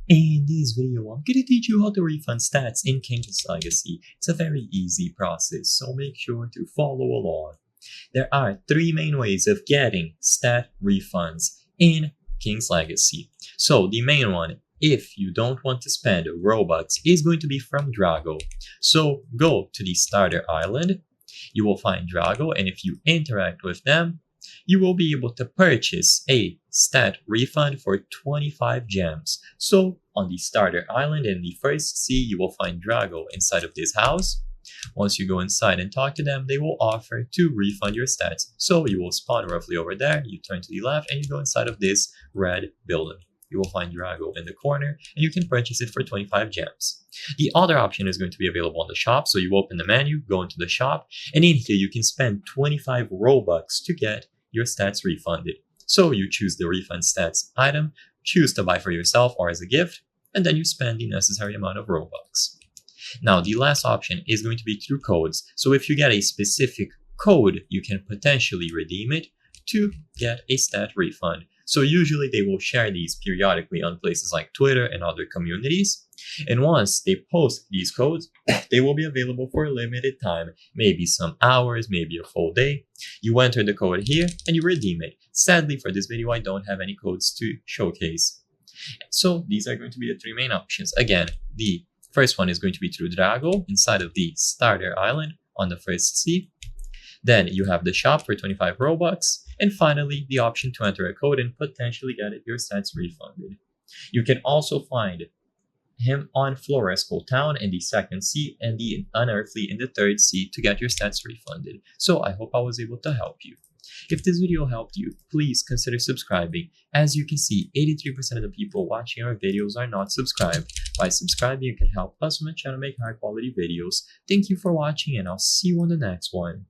In this video, I'm going to teach you how to refund stats in King's Legacy. It's a very easy process, so make sure to follow along. There are three main ways of getting stat refunds in King's Legacy. So the main one, if you don't want to spend Robux, is going to be from Drago. So go to the starter island, you will find Drago, and if you interact with them, you will be able to purchase a stat refund for 25 gems. So on the starter island in the first sea, you will find Drago inside of this house. Once you go inside and talk to them, they will offer to refund your stats. So you will spawn roughly over there, you turn to the left, and you go inside of this red building. You will find Drago in the corner, and you can purchase it for 25 gems. The other option is going to be available on the shop, so you open the menu, go into the shop, and in here you can spend 25 Robux to get your stats refunded. So you choose the refund stats item, choose to buy for yourself or as a gift, and then you spend the necessary amount of Robux. Now, the last option is going to be through codes. So if you get a specific code, you can potentially redeem it to get a stat refund. So usually they will share these periodically on places like Twitter and other communities. And once they post these codes, they will be available for a limited time, maybe some hours, maybe a full day. You enter the code here and you redeem it. Sadly, for this video, I don't have any codes to showcase. So these are going to be the three main options. Again, the first one is going to be through Drago inside of the starter island on the first sea. Then you have the shop for 25 Robux. And finally, the option to enter a code and potentially get your stats refunded. You can also find him on Floresco Town in the second sea and the Unearthly in the third sea to get your stats refunded. So I hope I was able to help you. If this video helped you, please consider subscribing. As you can see, 83% of the people watching our videos are not subscribed. By subscribing, you can help us on the channel make high quality videos. Thank you for watching, and I'll see you on the next one.